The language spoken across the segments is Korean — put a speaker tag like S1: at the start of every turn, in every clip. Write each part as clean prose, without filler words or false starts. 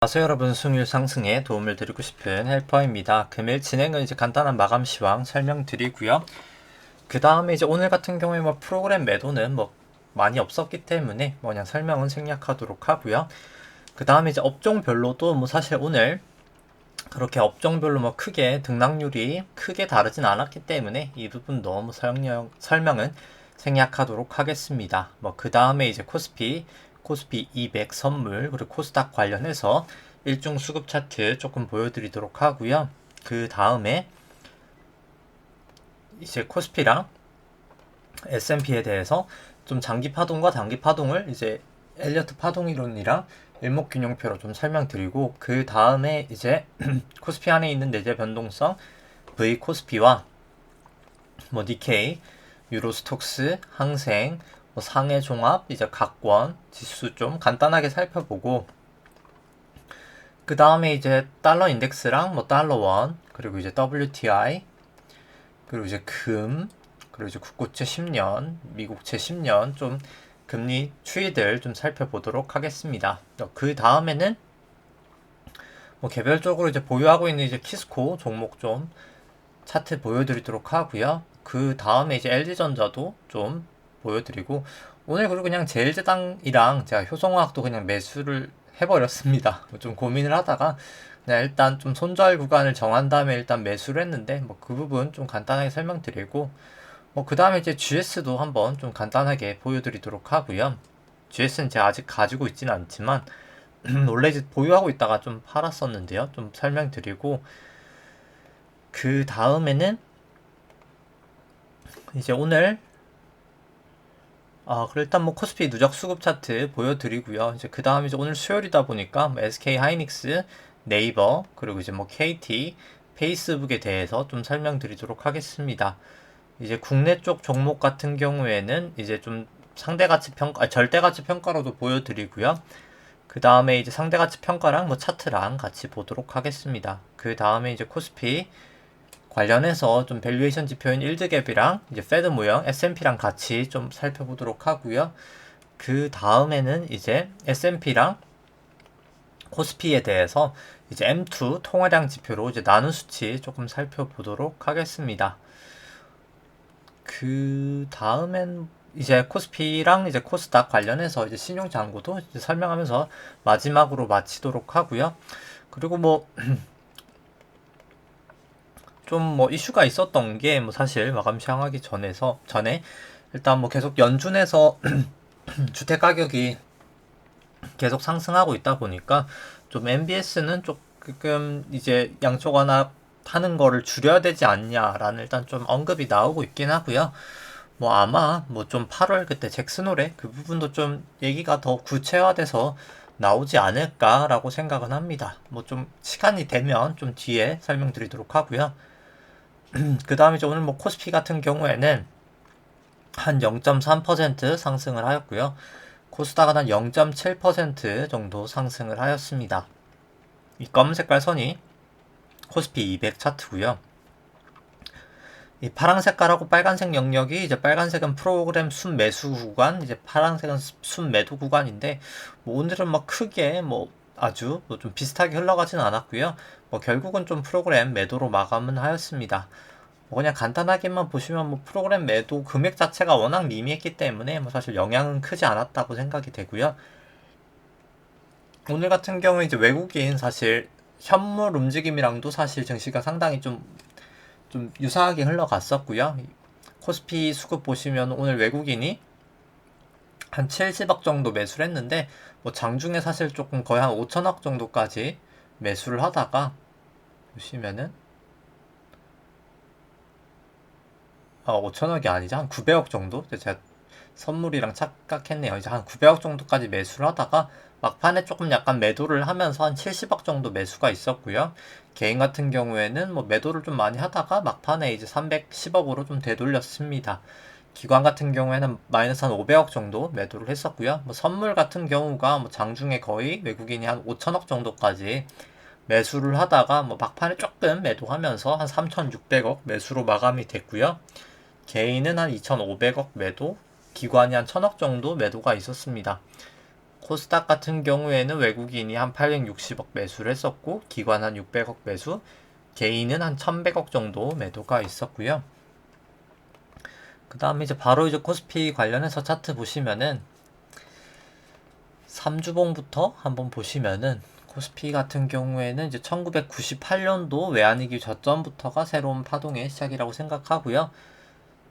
S1: 안녕하세요 여러분, 수익률 상승에 도움을 드리고 싶은 헬퍼입니다. 금일 진행은 이제 간단한 마감 시황 설명드리고요. 그 다음에 이제 오늘 같은 경우에 뭐 프로그램 매도는 뭐 많이 없었기 때문에 뭐 그냥 설명은 생략하도록 하고요. 그 다음에 이제 업종별로도 뭐 사실 오늘 그렇게 업종별로 뭐 크게 등락률이 크게 다르진 않았기 때문에 이 부분 너무 설명은 생략하도록 하겠습니다. 뭐 그 다음에 이제 코스피 200 선물 그리고 코스닥 관련해서 일중 수급 차트 조금 보여드리도록 하고요. 그 다음에 이제 코스피랑 S&P에 대해서 좀 장기 파동과 단기 파동을 이제 엘리어트 파동 이론이랑 일목균형표로 좀 설명드리고, 그 다음에 이제 코스피 안에 있는 내재 변동성 V 코스피와 뭐 니케이, 유로스톡스, 항생, 뭐 상해 종합, 이제 각권 지수 좀 간단하게 살펴보고, 그 다음에 이제 달러 인덱스랑 뭐 달러 원, 그리고 이제 WTI, 그리고 이제 금, 그리고 이제 국고채 10년, 미국채 10년 좀 금리 추이들 좀 살펴보도록 하겠습니다. 그 다음에는 뭐 개별적으로 이제 보유하고 있는 이제 키스코 종목 좀 차트 보여드리도록 하고요. 그 다음에 이제 LG전자도 좀 보여드리고, 오늘 그리고 그냥 제일제당이랑 제가 효성화학도 그냥 매수를 해버렸습니다. 좀 고민을 하다가 그냥 일단 좀 손절 구간을 정한 다음에 일단 매수를 했는데, 뭐 그 부분 좀 간단하게 설명드리고, 뭐 그 다음에 이제 GS도 한번 좀 간단하게 보여드리도록 하고요. GS는 제가 아직 가지고 있지는 않지만 원래 이제 보유하고 있다가 좀 팔았었는데요. 좀 설명드리고, 그 다음에는 이제 오늘 그럼 일단 뭐 코스피 누적 수급 차트 보여드리고요. 이제 그 다음 이제 오늘 수요일이다 보니까 뭐 SK 하이닉스, 네이버, 그리고 이제 뭐 KT, 페이스북에 대해서 좀 설명드리도록 하겠습니다. 이제 국내 쪽 종목 같은 경우에는 이제 좀 상대가치 평가, 절대가치 평가로도 보여드리고요. 그 다음에 이제 상대가치 평가랑 뭐 차트랑 같이 보도록 하겠습니다. 그 다음에 이제 코스피 관련해서 좀 밸류에이션 지표인 일드갭이랑 이제 페드 모형 S&P랑 같이 좀 살펴보도록 하고요. 그 다음에는 이제 S&P랑 코스피에 대해서 이제 M2 통화량 지표로 이제 나눈 수치 조금 살펴보도록 하겠습니다. 그 다음엔 이제 코스피랑 이제 코스닥 관련해서 이제 신용 잔고도 이제 설명하면서 마지막으로 마치도록 하고요. 그리고 뭐 좀 뭐 이슈가 있었던 게 뭐 사실 마감 시향하기 전에 일단 뭐 계속 연준에서 주택 가격이 계속 상승하고 있다 보니까 좀 MBS는 조금 이제 양쪽 완화 하는 거를 줄여야 되지 않냐라는 일단 좀 언급이 나오고 있긴 하고요. 뭐 아마 뭐 좀 8월 그때 잭슨 홀에 그 부분도 좀 얘기가 더 구체화돼서 나오지 않을까라고 생각은 합니다. 뭐 좀 시간이 되면 좀 뒤에 설명드리도록 하고요. 그 다음에 이제 오늘 뭐 코스피 같은 경우에는 한 0.3% 상승을 하였고요. 코스닥은 한 0.7% 정도 상승을 하였습니다. 이 검은 색깔 선이 코스피 200 차트고요. 이 파란 색깔하고 빨간색 영역이 이제 빨간색은 프로그램 순매수 구간, 이제 파란색은 순매도 구간인데, 뭐 오늘은 뭐 크게 뭐 아주 뭐 좀 비슷하게 흘러가진 않았고요. 뭐 결국은 좀 프로그램 매도로 마감은 하였습니다. 뭐 그냥 간단하게만 보시면 뭐 프로그램 매도 금액 자체가 워낙 미미했기 때문에 뭐 사실 영향은 크지 않았다고 생각이 되고요. 오늘 같은 경우 이제 외국인 사실 현물 움직임이랑도 사실 증시가 상당히 좀 유사하게 흘러갔었고요. 코스피 수급 보시면 오늘 외국인이 한 70억 정도 매수를 했는데, 뭐 장중에 사실 조금 거의 한 5천억 정도까지 매수를 하다가 보시면은 5천억이 아니죠. 한 900억 정도? 제가 선물이랑 착각했네요. 이제 한 900억 정도까지 매수를 하다가 막판에 조금 약간 매도를 하면서 한 70억 정도 매수가 있었고요. 개인 같은 경우에는 뭐 매도를 좀 많이 하다가 막판에 이제 310억으로 좀 되돌렸습니다. 기관 같은 경우에는 마이너스 한 500억 정도 매도를 했었고요. 뭐 선물 같은 경우가 뭐 장중에 거의 외국인이 한 5천억 정도까지 매수를 하다가 뭐 막판에 조금 매도하면서 한 3,600억 매수로 마감이 됐고요. 개인은 한 2,500억 매도, 기관이 한 1,000억 정도 매도가 있었습니다. 코스닥 같은 경우에는 외국인이 한 860억 매수를 했었고 기관 한 600억 매수, 개인은 한 1100억 정도 매도가 있었고요. 그 다음에 이제 바로 이제 코스피 관련해서 차트 보시면은 3주봉부터 한번 보시면은 코스피 같은 경우에는 이제 1998년도 외환위기 저점부터가 새로운 파동의 시작이라고 생각하고요.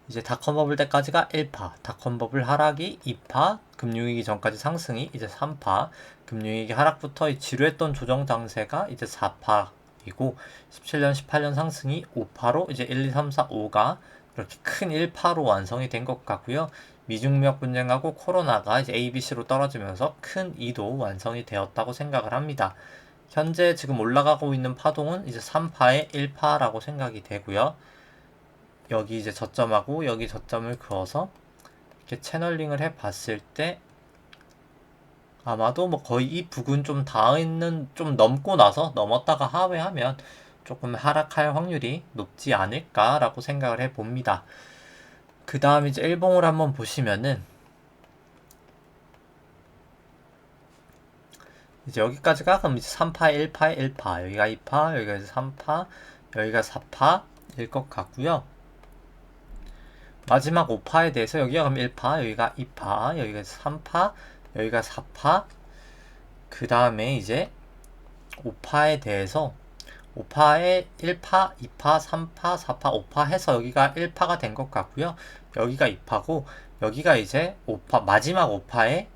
S1: 이제 닷컴버블 때까지가 1파, 닷컴버블 하락이 2파, 금융위기 전까지 상승이 이제 3파, 금융위기 하락부터 지루했던 조정 장세가 이제 4파이고 17년, 18년 상승이 5파로 이제 1, 2, 3, 4, 5가 이렇게 큰 1파로 완성이 된 것 같고요. 미중무역 분쟁하고 코로나가 이제 ABC로 떨어지면서 큰 2도 완성이 되었다고 생각을 합니다. 현재 지금 올라가고 있는 파동은 이제 3파의 1파라고 생각이 되고요. 여기 이제 저점하고 여기 저점을 그어서 이렇게 채널링을 해 봤을 때 아마도 뭐 거의 이 부근 좀 닿는 좀 넘고 나서 넘었다가 하회하면 조금 하락할 확률이 높지 않을까라고 생각을 해 봅니다. 그 다음 이제 일봉을 한번 보시면은 이제 여기까지가 그럼 이제 3파, 1파, 1파, 여기가 2파, 여기가 3파, 여기가 4파일 것 같고요. 마지막 5파에 대해서 여기가 그럼 1파, 여기가 2파, 여기가 3파, 여기가 4파, 그 다음에 이제 5파에 대해서 5파에 1파, 2파, 3파, 4파, 5파 해서 여기가 1파가 된 것 같고요. 여기가 2파고 여기가 이제 5파, 마지막 5파에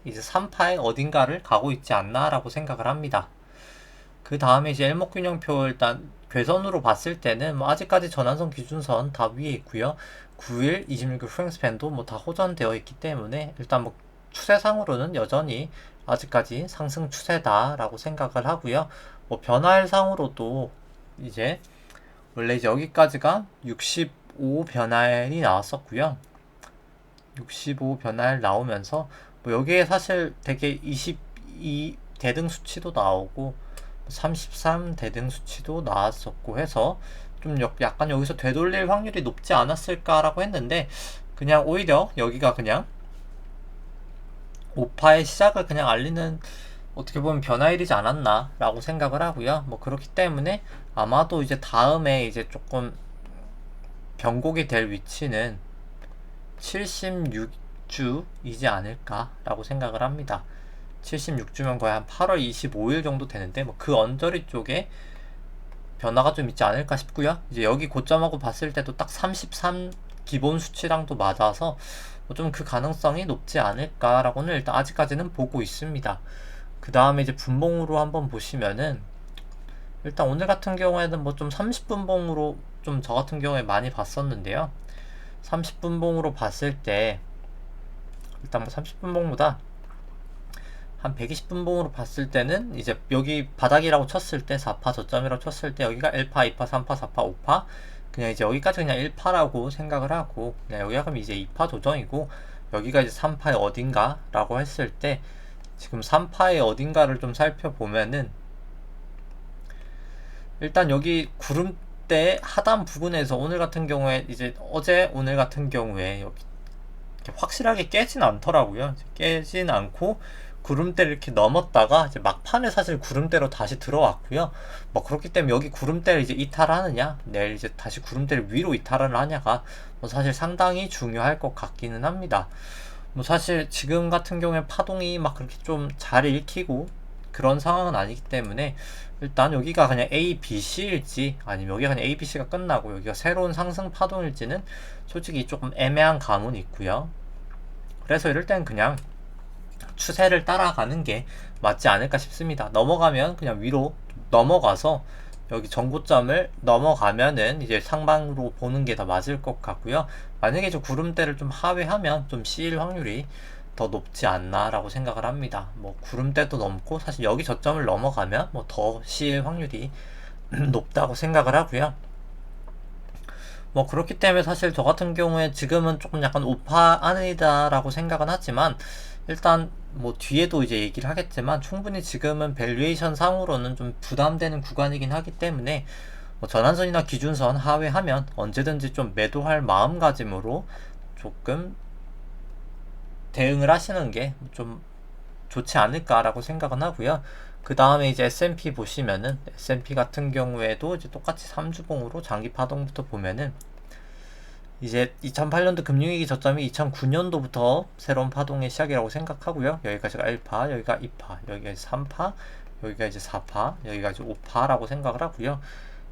S1: 이제 3파에 어딘가를 가고 있지 않나라고 생각을 합니다. 그 다음에 이제 일목균형표 일단 괴선으로 봤을 때는 뭐 아직까지 전환선 기준선 다 위에 있고요. 9일 26일 프랭스팬도 뭐 다 호전되어 있기 때문에 일단 뭐 추세상으로는 여전히 아직까지 상승 추세다라고 생각을 하고요. 뭐 변화일상으로도 이제 원래 이제 여기까지가 65 변화일이 나왔었고요. 65 변화일 나오면서 뭐 여기에 사실 되게 22 대등 수치도 나오고 33 대등 수치도 나왔었고 해서 좀 약간 여기서 되돌릴 확률이 높지 않았을까라고 했는데 그냥 오히려 여기가 그냥 5파의 시작을 그냥 알리는 어떻게 보면 변화일이지 않았나 라고 생각을 하고요. 뭐 그렇기 때문에 아마도 이제 다음에 이제 조금 변곡이 될 위치는 76주이지 않을까 라고 생각을 합니다. 76주면 거의 한 8월 25일 정도 되는데 뭐 그 언저리 쪽에 변화가 좀 있지 않을까 싶고요. 이제 여기 고점하고 봤을 때도 딱 33 기본 수치랑도 맞아서 뭐 좀 그 가능성이 높지 않을까라고는 일단 아직까지는 보고 있습니다. 그 다음에 이제 분봉으로 한번 보시면은 일단 오늘 같은 경우에는 뭐 좀 30분봉으로 좀 저 같은 경우에 많이 봤었는데요. 30분봉으로 봤을 때 일단 뭐 30분봉보다 한 120분봉으로 봤을 때는 이제 여기 바닥이라고 쳤을 때 4파 저점이라고 쳤을 때 여기가 1파, 2파, 3파, 4파, 5파 그냥 이제 여기까지 그냥 1파라고 생각을 하고 그냥 여기가 그럼 이제 2파 조정이고 여기가 이제 3파의 어딘가 라고 했을 때 지금 3파의 어딘가를 좀 살펴보면은 일단 여기 구름대 하단 부근에서 오늘 같은 경우에 이제 어제 오늘 같은 경우에 여기 확실하게 깨진 않더라고요. 깨진 않고 구름대를 이렇게 넘었다가 이제 막판에 사실 구름대로 다시 들어왔고요. 뭐 그렇기 때문에 여기 구름대를 이제 이탈하느냐, 내일 이제 다시 구름대를 위로 이탈을 하냐가 뭐 사실 상당히 중요할 것 같기는 합니다. 뭐 사실 지금 같은 경우에 파동이 막 그렇게 좀 잘 읽히고 그런 상황은 아니기 때문에 일단 여기가 그냥 A, B, C일지 아니면 여기가 그냥 A, B, C가 끝나고 여기가 새로운 상승 파동일지는 솔직히 조금 애매한 감은 있고요. 그래서 이럴 땐 그냥 추세를 따라가는 게 맞지 않을까 싶습니다. 넘어가면 그냥 위로 넘어가서 여기 전고점을 넘어가면은 이제 상방으로 보는 게 더 맞을 것 같고요. 만약에 저 구름대를 좀 하회하면 좀 C일 확률이 더 높지 않나 라고 생각을 합니다. 뭐 구름대도 넘고 사실 여기 저점을 넘어가면 뭐 더 C일 확률이 높다고 생각을 하고요. 뭐 그렇기 때문에 사실 저 같은 경우에 지금은 조금 약간 우파 아니다 라고 생각은 하지만 일단 뭐 뒤에도 이제 얘기를 하겠지만 충분히 지금은 밸류에이션 상으로는 좀 부담되는 구간이긴 하기 때문에 뭐 전환선이나 기준선 하회하면 언제든지 좀 매도할 마음가짐으로 조금 대응을 하시는 게 좀 좋지 않을까라고 생각은 하고요. 그 다음에 이제 S&P 보시면은 S&P 같은 경우에도 이제 똑같이 3주봉으로 장기 파동부터 보면은 이제 2008년도 금융위기 저점이 2009년도부터 새로운 파동의 시작이라고 생각하고요. 여기까지가 1파, 여기가 2파, 여기가 이제 3파, 여기가 이제 4파, 여기가 이제 5파라고 생각을 하고요.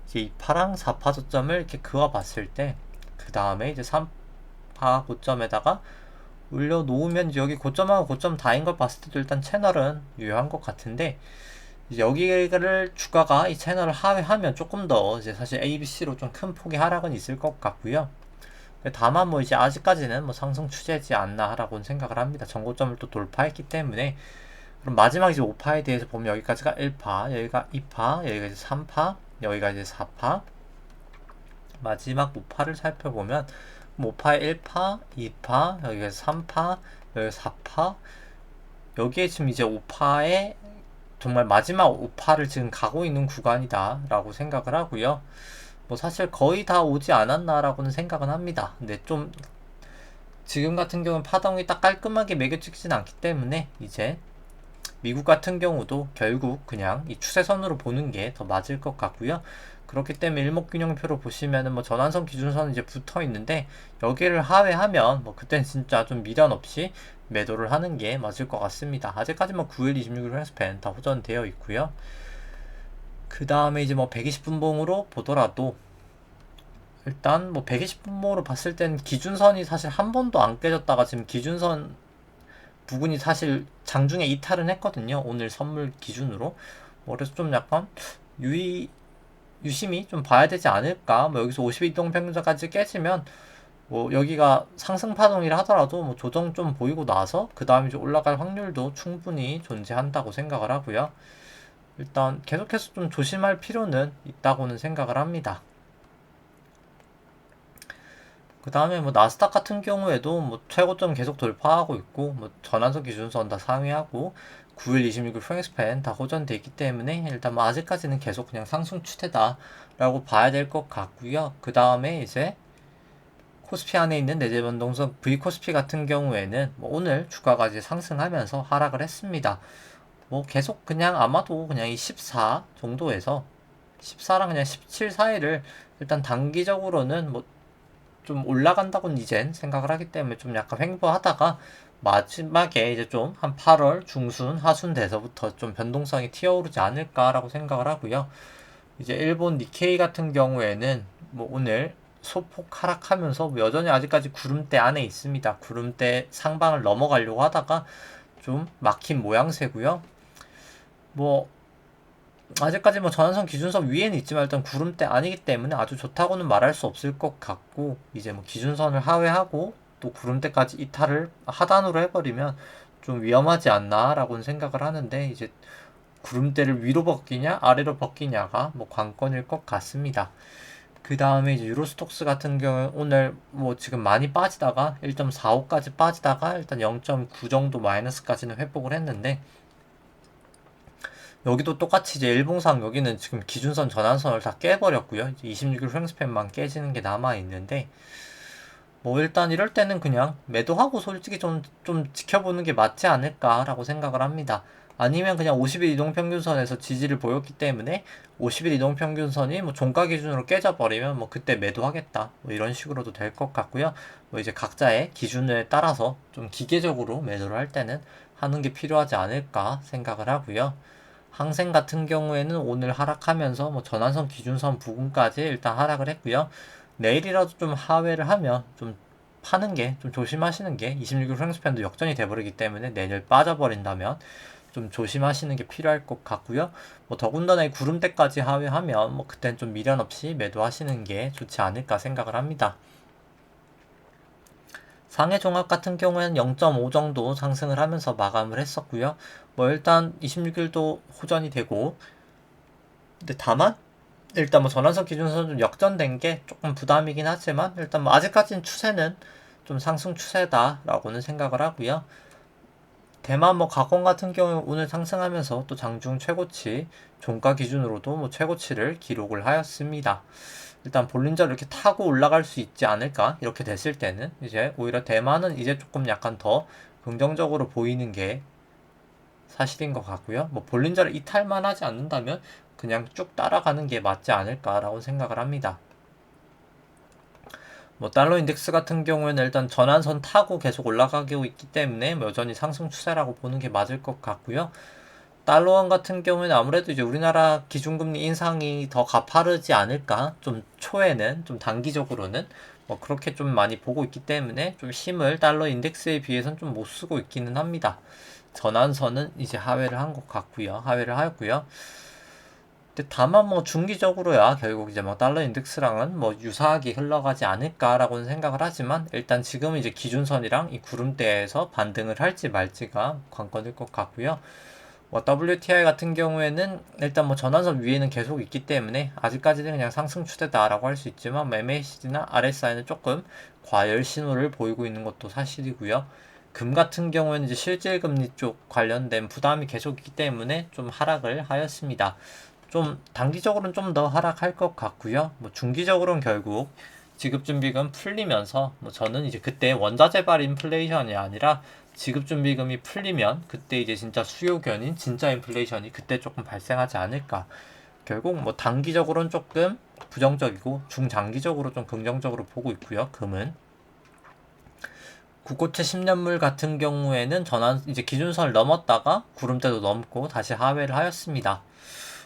S1: 이제 2파랑 4파 저점을 이렇게 그어 봤을 때, 그 다음에 이제 3파 고점에다가 올려놓으면 여기 고점하고 고점 다인 걸 봤을 때도 일단 채널은 유효한 것 같은데, 이제 여기를 주가가 이 채널을 하회하면 조금 더 이제 사실 ABC로 좀 큰 폭의 하락은 있을 것 같고요. 다만 뭐 이제 아직까지는 뭐 상승 추세지 않나라고는 생각을 합니다. 전고점을 또 돌파했기 때문에. 그럼 마지막 이제 5파에 대해서 보면 여기까지가 1파, 여기가 2파, 여기가 이제 3파, 여기가 이제 4파. 마지막 5파를 살펴보면 5파에 1파, 2파, 여기가 3파, 여기가 4파. 여기에 지금 이제 5파에 정말 마지막 5파를 지금 가고 있는 구간이다 라고 생각을 하고요. 뭐 사실 거의 다 오지 않았나라고는 생각은 합니다. 근데 좀 지금 같은 경우는 파동이 딱 깔끔하게 매겨지진 않기 때문에 이제 미국 같은 경우도 결국 그냥 이 추세선으로 보는 게 더 맞을 것 같고요. 그렇기 때문에 일목균형표로 보시면은 뭐 전환선 기준선은 이제 붙어 있는데 여기를 하회하면 뭐 그땐 진짜 좀 미련 없이 매도를 하는 게 맞을 것 같습니다. 아직까지 뭐 9일, 26일 횡스팬 다 호전되어 있고요. 그 다음에 이제 뭐 120분봉으로 보더라도 일단 뭐 120분봉으로 봤을 땐 기준선이 사실 한 번도 안 깨졌다가 지금 기준선 부분이 사실 장중에 이탈은 했거든요. 오늘 선물 기준으로. 그래서 좀 약간 유심히 좀 봐야 되지 않을까. 뭐 여기서 52동 평균선까지 깨지면 뭐 여기가 상승 파동이라 하더라도 뭐 조정 좀 보이고 나서 그 다음에 이제 올라갈 확률도 충분히 존재한다고 생각을 하고요. 일단 계속해서 좀 조심할 필요는 있다고는 생각을 합니다. 그 다음에 뭐 나스닥 같은 경우에도 뭐 최고점 계속 돌파하고 있고 뭐 전환선 기준선 다 상회하고 9일 26일 프랭스팬 다 호전돼 있기 때문에 일단 뭐 아직까지는 계속 그냥 상승 추세다 라고 봐야 될 것 같고요. 그 다음에 이제 코스피 안에 있는 내재변동성 V코스피 같은 경우에는 뭐 오늘 주가가 이제 상승하면서 하락을 했습니다. 뭐 계속 그냥 아마도 그냥 이 14 정도에서 14랑 그냥 17 사이를 일단 단기적으로는 뭐 좀 올라간다고는 이젠 생각을 하기 때문에 좀 약간 횡보하다가 마지막에 이제 좀 한 8월 중순 하순 돼서부터 좀 변동성이 튀어오르지 않을까라고 생각을 하고요. 이제 일본 니케이 같은 경우에는 뭐 오늘 소폭 하락하면서 뭐 여전히 아직까지 구름대 안에 있습니다. 구름대 상방을 넘어가려고 하다가 좀 막힌 모양새고요. 뭐 아직까지 뭐 전환선 기준선 위에는 있지만 일단 구름대 아니기 때문에 아주 좋다고는 말할 수 없을 것 같고 이제 뭐 기준선을 하회하고 또 구름대까지 이탈을 하단으로 해버리면 좀 위험하지 않나라고는 생각을 하는데 이제 구름대를 위로 벗기냐 아래로 벗기냐가 뭐 관건일 것 같습니다. 그 다음에 이제 유로스톡스 같은 경우 오늘 뭐 지금 많이 빠지다가 1.45까지 빠지다가 일단 0.9 정도 마이너스까지는 회복을 했는데 여기도 똑같이 이제 일봉상 여기는 지금 기준선 전환선을 다 깨버렸고요. 이제 26일 횡스팬만 깨지는 게 남아 있는데 뭐 일단 이럴 때는 그냥 매도하고 솔직히 좀 지켜보는 게 맞지 않을까라고 생각을 합니다. 아니면 그냥 50일 이동평균선에서 지지를 보였기 때문에 50일 이동평균선이 뭐 종가 기준으로 깨져버리면 뭐 그때 매도하겠다 뭐 이런 식으로도 될 것 같고요. 뭐 이제 각자의 기준에 따라서 좀 기계적으로 매도를 할 때는 하는 게 필요하지 않을까 생각을 하고요. 항생 같은 경우에는 오늘 하락하면서 뭐 전환선 기준선 부근까지 일단 하락을 했고요. 내일이라도 좀 하회를 하면 좀 파는 게 좀 조심하시는 게 26일 횡스팬도 역전이 돼버리기 때문에 내일 빠져버린다면 좀 조심하시는 게 필요할 것 같고요. 뭐 더군다나 이 구름대까지 하회하면 뭐 그땐 좀 미련 없이 매도하시는 게 좋지 않을까 생각을 합니다. 상해 종합 같은 경우에는 0.5 정도 상승을 하면서 마감을 했었고요. 뭐 일단 26일도 호전이 되고 근데 다만 일단 뭐 전환선 기준선 좀 역전된 게 조금 부담이긴 하지만 일단 뭐 아직까지는 추세는 좀 상승 추세다라고는 생각을 하고요. 대만 뭐 가공 같은 경우 오늘 상승하면서 또 장중 최고치 종가 기준으로도 뭐 최고치를 기록을 하였습니다. 일단 볼린저를 이렇게 타고 올라갈 수 있지 않을까 이렇게 됐을 때는 이제 오히려 대만은 이제 조금 약간 더 긍정적으로 보이는 게 사실인 것 같고요. 뭐 볼린저를 이탈만 하지 않는다면 그냥 쭉 따라가는 게 맞지 않을까라고 생각을 합니다. 뭐 달러 인덱스 같은 경우에는 일단 전환선 타고 계속 올라가고 있기 때문에 여전히 상승 추세라고 보는 게 맞을 것 같고요. 달러원 같은 경우에는 아무래도 이제 우리나라 기준금리 인상이 더 가파르지 않을까? 좀 초에는, 좀 단기적으로는 뭐 그렇게 좀 많이 보고 있기 때문에 좀 힘을 달러 인덱스에 비해서는 좀 못 쓰고 있기는 합니다. 전환선은 이제 하회를 한 것 같고요. 하회를 하였고요. 근데 다만 뭐 중기적으로야 결국 이제 뭐 달러 인덱스랑은 뭐 유사하게 흘러가지 않을까라고는 생각을 하지만 일단 지금은 이제 기준선이랑 이 구름대에서 반등을 할지 말지가 관건일 것 같고요. 뭐 WTI 같은 경우에는 일단 뭐 전환선 위에는 계속 있기 때문에 아직까지는 그냥 상승 추세다라고 할 수 있지만 MACD나 RSI는 조금 과열 신호를 보이고 있는 것도 사실이고요. 금 같은 경우에는 이제 실질금리 쪽 관련된 부담이 계속 있기 때문에 좀 하락을 하였습니다. 좀 단기적으로는 좀 더 하락할 것 같고요. 뭐 중기적으로는 결국 지급준비금 풀리면서 뭐 저는 이제 그때 원자재발 인플레이션이 아니라 지급준비금이 풀리면 그때 이제 진짜 수요견인 진짜 인플레이션이 그때 조금 발생하지 않을까. 결국 뭐 단기적으로는 조금 부정적이고 중장기적으로 좀 긍정적으로 보고 있고요. 금은 국고채 10년물 같은 경우에는 전환 이제 기준선을 넘었다가 구름대도 넘고 다시 하회를 하였습니다.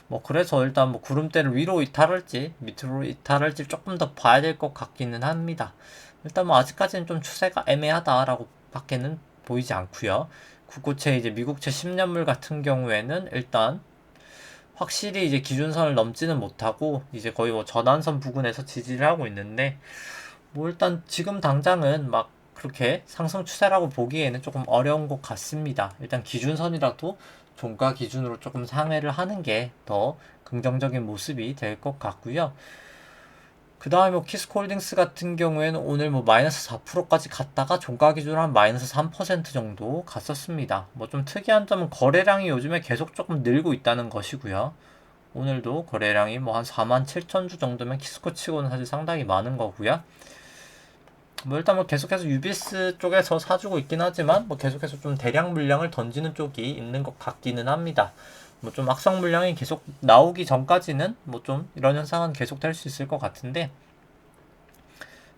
S1: 뭐 그래서 일단 뭐 구름대를 위로 이탈할지 밑으로 이탈할지 조금 더 봐야 될 것 같기는 합니다. 일단 뭐 아직까지는 좀 추세가 애매하다라고 밖에는 보이지 않고요. 국고채 이제 미국채 10년물 같은 경우에는 일단 확실히 이제 기준선을 넘지는 못하고 이제 거의 뭐 전환선 부근에서 지지를 하고 있는데 뭐 일단 지금 당장은 막 그렇게 상승 추세라고 보기에는 조금 어려운 것 같습니다. 일단 기준선이라도 종가 기준으로 조금 상회를 하는 게 더 긍정적인 모습이 될 것 같고요. 그 다음에 뭐 키스코홀딩스 같은 경우에는 오늘 뭐 마이너스 4%까지 갔다가 종가 기준으로 한 마이너스 3% 정도 갔었습니다. 뭐 좀 특이한 점은 거래량이 요즘에 계속 조금 늘고 있다는 것이고요. 오늘도 거래량이 뭐 한 4만 7천 주 정도면 키스코 치고는 사실 상당히 많은 거고요. 뭐 일단 뭐 계속해서 유비스 쪽에서 사주고 있긴 하지만 뭐 계속해서 좀 대량 물량을 던지는 쪽이 있는 것 같기는 합니다. 뭐 좀 악성 물량이 계속 나오기 전까지는 뭐 좀 이런 현상은 계속 될 수 있을 것 같은데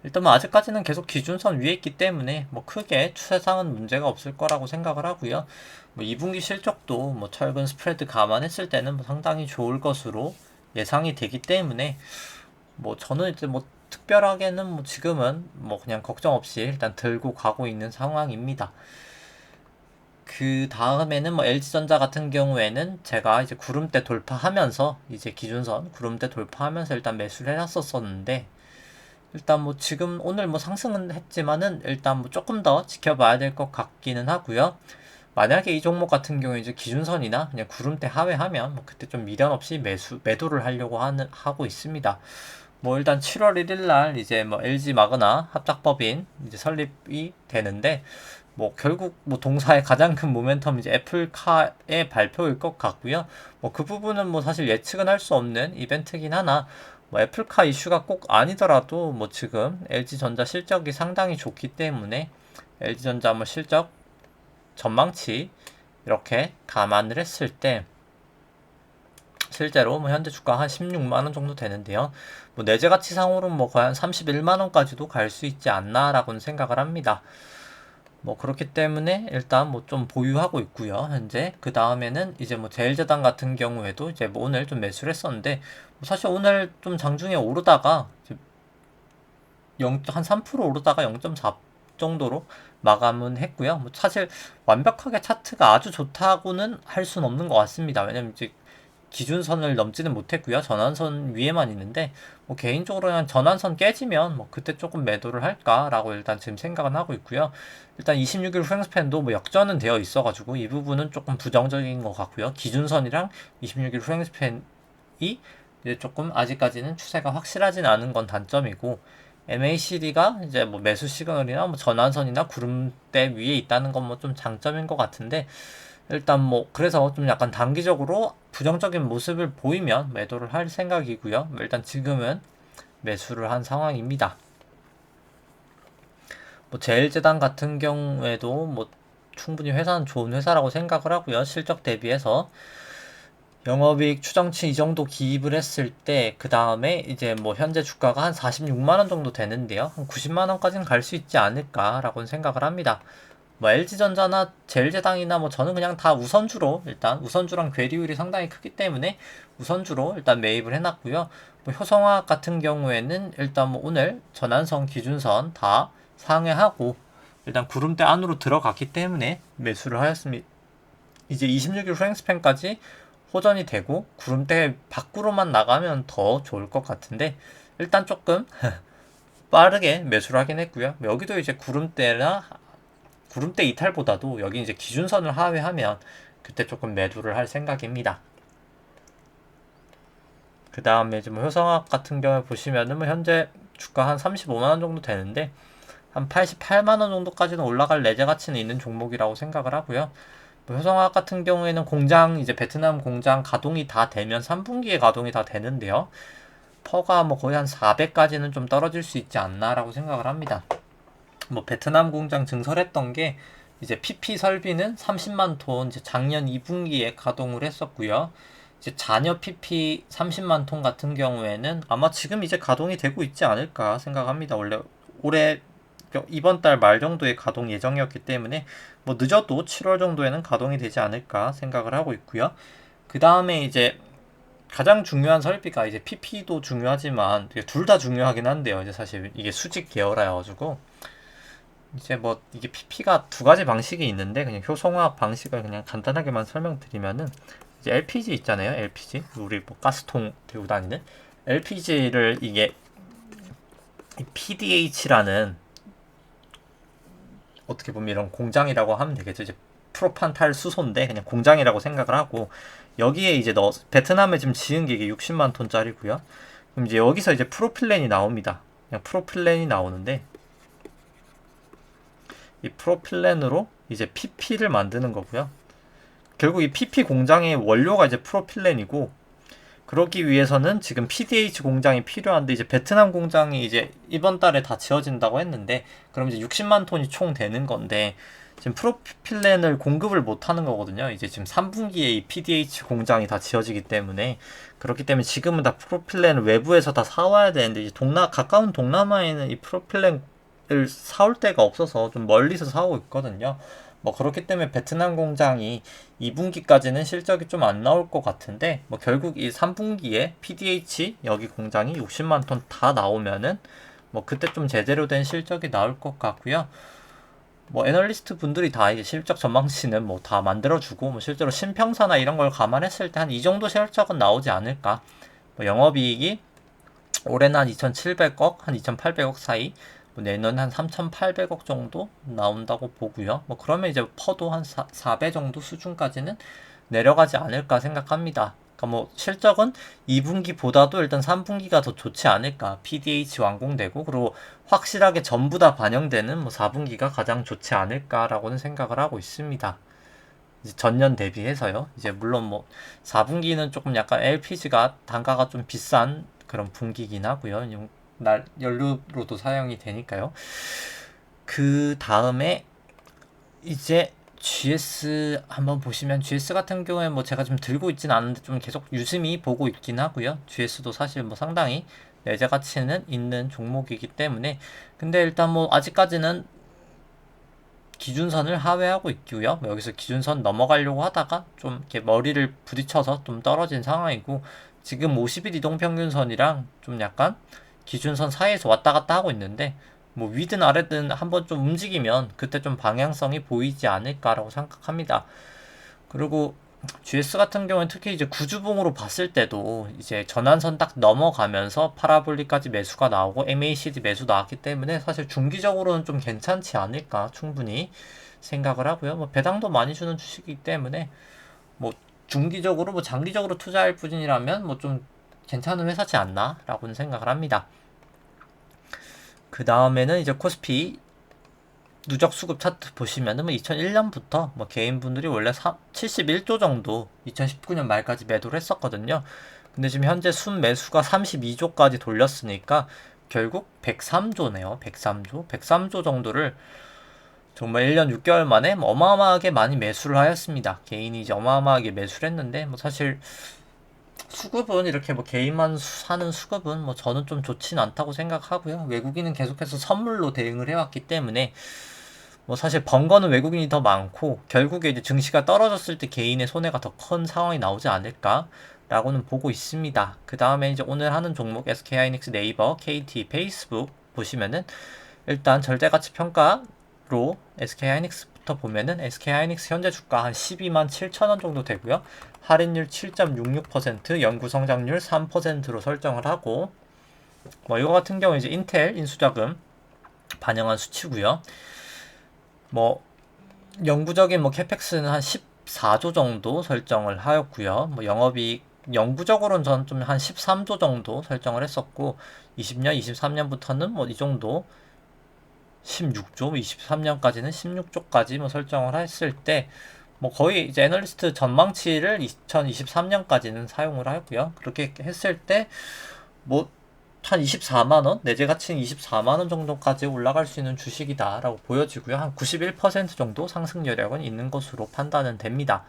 S1: 일단 뭐 아직까지는 계속 기준선 위에 있기 때문에 뭐 크게 추세상은 문제가 없을 거라고 생각을 하고요. 뭐 2분기 실적도 뭐 철근 스프레드 감안했을 때는 뭐 상당히 좋을 것으로 예상이 되기 때문에 뭐 저는 이제 뭐 특별하게는 뭐 지금은 뭐 그냥 걱정 없이 일단 들고 가고 있는 상황입니다. 그 다음에는 뭐 LG전자 같은 경우에는 제가 이제 구름대 돌파하면서 이제 기준선 구름대 돌파하면서 일단 매수를 해놨었었는데 일단 뭐 지금 오늘 뭐 상승은 했지만은 일단 뭐 조금 더 지켜봐야 될 것 같기는 하고요. 만약에 이 종목 같은 경우에 이제 기준선이나 그냥 구름대 하회하면 뭐 그때 좀 미련 없이 매도를 하려고 하고 있습니다. 뭐 일단 7월 1일 날 이제 뭐 LG 마그나 합작법인 이제 설립이 되는데 뭐 결국 뭐 동사의 가장 큰 모멘텀이 이제 애플카의 발표일 것 같고요. 뭐 그 부분은 뭐 사실 예측은 할 수 없는 이벤트긴 하나 뭐 애플카 이슈가 꼭 아니더라도 뭐 지금 LG전자 실적이 상당히 좋기 때문에 LG전자 뭐 실적 전망치 이렇게 감안을 했을 때 실제로 뭐 현재 주가 한 16만 원 정도 되는데요. 뭐 내재 가치상으로는 뭐 거의 한 31만 원까지도 갈 수 있지 않나라고는 생각을 합니다. 뭐 그렇기 때문에 일단 뭐 좀 보유하고 있고요. 현재 그 다음에는 이제 뭐 제일제당 같은 경우에도 이제 뭐 오늘 좀 매수를 했었는데 뭐 사실 오늘 좀 장중에 오르다가 한 3% 오르다가 0.4 정도로 마감은 했고요. 뭐 사실 완벽하게 차트가 아주 좋다고는 할 수는 없는 것 같습니다. 왜냐면 이제 기준선을 넘지는 못했고요. 전환선 위에만 있는데 뭐 개인적으로는 전환선 깨지면 뭐 그때 조금 매도를 할까라고 일단 지금 생각은 하고 있고요. 일단 26일 후행스팬도 뭐 역전은 되어 있어가지고 이 부분은 조금 부정적인 것 같고요. 기준선이랑 26일 후행스팬이 이제 조금 아직까지는 추세가 확실하진 않은 건 단점이고 MACD가 이제 뭐 매수 시그널이나 뭐 전환선이나 구름대 위에 있다는 건 뭐 좀 장점인 것 같은데 일단 뭐 그래서 좀 약간 단기적으로 부정적인 모습을 보이면 매도를 할 생각이고요. 일단 지금은 매수를 한 상황입니다. 뭐 제일제당 같은 경우에도 뭐 충분히 회사는 좋은 회사라고 생각을 하고요. 실적 대비해서. 영업이익 추정치 이 정도 기입을 했을 때, 그 다음에 이제 뭐 현재 주가가 한 46만원 정도 되는데요. 한 90만원까지는 갈 수 있지 않을까라고는 생각을 합니다. 뭐 LG전자나 제일제당이나 뭐 저는 그냥 다 우선주로, 일단 우선주랑 괴리율이 상당히 크기 때문에 우선주로 일단 매입을 해놨고요. 뭐 효성화학 같은 경우에는 일단 뭐 오늘 전환선 기준선 다 상회하고 일단 구름대 안으로 들어갔기 때문에 매수를 하였습니다. 이제 26일 후행스팬까지 호전이 되고 구름대 밖으로만 나가면 더 좋을 것 같은데, 일단 조금 빠르게 매수를 하긴 했고요. 여기도 이제 구름대 이탈보다도 여기 이제 기준선을 하회하면 그때 조금 매도를 할 생각입니다. 그 다음에 좀 효성학 같은 경우에 보시면은 뭐 현재 주가 한 35만원 정도 되는데 한 88만원 정도까지는 올라갈 내재 가치는 있는 종목이라고 생각을 하고요. 뭐 효성화학 같은 경우에는 공장, 이제 베트남 공장 가동이 다 되면 3분기에 가동이 다 되는데요. 퍼가 뭐 거의 한 400까지는 좀 떨어질 수 있지 않나라고 생각을 합니다. 뭐 베트남 공장 증설했던 게 이제 PP 설비는 30만 톤 이제 작년 2분기에 가동을 했었고요. 이제 잔여 PP 30만 톤 같은 경우에는 아마 지금 이제 가동이 되고 있지 않을까 생각합니다. 원래 올해 이번 달 말 정도에 가동 예정이었기 때문에 뭐 늦어도 7월 정도에는 가동이 되지 않을까 생각을 하고 있고요. 그 다음에 이제 가장 중요한 설비가 이제 PP도 중요하지만 둘 다 중요하긴 한데요. 이제 사실 이게 수직 계열이라 가지고 이제 뭐 이게 PP가 두 가지 방식이 있는데 그냥 효성화학 방식을 그냥 간단하게만 설명드리면은 이제 LPG 있잖아요. LPG 우리 뭐 가스통 들고 다니는 LPG를 이게 PDH라는 어떻게 보면 이런 공장이라고 하면 되겠죠. 이제 프로판탈 수소인데 그냥 공장이라고 생각을 하고 여기에 이제 베트남에 지금 지은 게 이게 60만 톤짜리고요. 그럼 이제 여기서 이제 프로필렌이 나옵니다. 그냥 프로필렌이 나오는데 이 프로필렌으로 이제 PP를 만드는 거고요. 결국 이 PP 공장의 원료가 이제 프로필렌이고 그러기 위해서는 지금 PDH 공장이 필요한데 이제 베트남 공장이 이제 이번 달에 다 지어진다고 했는데 그럼 이제 60만 톤이 총 되는 건데 지금 프로필렌을 공급을 못 하는 거거든요. 이제 지금 3분기에 이 PDH 공장이 다 지어지기 때문에 그렇기 때문에 지금은 다 프로필렌을 외부에서 다 사와야 되는데 이제 가까운 동남아에는 이 프로필렌을 사올 데가 없어서 좀 멀리서 사오고 있거든요. 뭐 그렇기 때문에 베트남 공장이 2분기까지는 실적이 좀 안 나올 것 같은데 뭐 결국 이 3분기에 PDH 여기 공장이 60만 톤 다 나오면은 뭐 그때 좀 제대로 된 실적이 나올 것 같고요. 뭐 애널리스트 분들이 다 이제 실적 전망치는 뭐 다 만들어주고 뭐 실제로 신평사나 이런 걸 감안했을 때 한 이 정도 실적은 나오지 않을까. 뭐 영업이익이 올해는 한 2,700억, 한 2,800억 사이, 뭐 내년에 한 3,800억 정도 나온다고 보고요. 뭐 그러면 이제 퍼도 한 4배 정도 수준까지는 내려가지 않을까 생각합니다. 그러니까 뭐 실적은 2분기보다도 일단 3분기가 더 좋지 않을까. PDH 완공되고 그리고 확실하게 전부 다 반영되는 뭐 4분기가 가장 좋지 않을까라고는 생각을 하고 있습니다. 이제 전년 대비해서요. 이제 물론 뭐 4분기는 조금 약간 LPG가 단가가 좀 비싼 그런 분기긴 하고요. 연료로도 사용이 되니까요. 그 다음에 이제 GS 한번 보시면 GS 같은 경우에 뭐 제가 좀 들고 있진 않은데 좀 계속 유심히 보고 있긴 하고요. GS도 사실 뭐 상당히 내재 가치는 있는 종목이기 때문에 근데 일단 뭐 아직까지는 기준선을 하회하고 있고요. 여기서 기준선 넘어가려고 하다가 좀 이렇게 머리를 부딪혀서 좀 떨어진 상황이고 지금 50일 이동평균선이랑 좀 약간 기준선 사이에서 왔다 갔다 하고 있는데 뭐 위든 아래든 한번 좀 움직이면 그때 좀 방향성이 보이지 않을까라고 생각합니다. 그리고 GS 같은 경우는 특히 이제 구주봉으로 봤을 때도 이제 전환선 딱 넘어가면서 파라볼릭까지 매수가 나오고 MACD 매수 나왔기 때문에 사실 중기적으로는 좀 괜찮지 않을까 충분히 생각을 하고요. 뭐 배당도 많이 주는 주식이기 때문에 뭐 중기적으로 뭐 장기적으로 투자할 뿐이라면 뭐 좀 괜찮은 회사지 않나라고는 생각을 합니다. 그 다음에는 이제 코스피 누적 수급 차트 보시면은 뭐 2001년부터 뭐 개인분들이 원래 71조 정도 2019년 말까지 매도를 했었거든요. 근데 지금 현재 순매수가 32조까지 돌렸으니까 결국 103조네요. 103조 정도를 정말 1년 6개월 만에 뭐 어마어마하게 많이 매수를 하였습니다. 개인이 이제 어마어마하게 매수를 했는데 뭐 사실 수급은 이렇게 뭐 개인만 사는 수급은 뭐 저는 좀 좋진 않다고 생각하고요. 외국인은 계속해서 선물로 대응을 해왔기 때문에 뭐 사실 번 거는 외국인이 더 많고 결국에 이제 증시가 떨어졌을 때 개인의 손해가 더 큰 상황이 나오지 않을까라고는 보고 있습니다. 그 다음에 이제 오늘 하는 종목 SK하이닉스, 네이버, KT, 페이스북 보시면은 일단 절대가치 평가로 SK하이닉스부터 보면은 SK하이닉스 현재 주가 한 12만 7천 원 정도 되고요. 할인율 7.66%, 연구 성장률 3%로 설정을 하고 뭐 이거 같은 경우 이제 인텔 인수자금 반영한 수치고요. 뭐 영구적인 뭐 캐펙스는 한 14조 정도 설정을 하였고요. 뭐 영업이익 영구적으로는 저는 좀 한 13조 정도 설정을 했었고 20년, 23년부터는 뭐 이 정도 16조, 23년까지는 16조까지 뭐 설정을 했을 때 뭐 거의 이제 애널리스트 전망치를 2023년까지는 사용을 하고요. 그렇게 했을 때 뭐 한 24만 원, 내재 가치는 24만 원 정도까지 올라갈 수 있는 주식이다라고 보여지고요. 한 91% 정도 상승 여력은 있는 것으로 판단은 됩니다.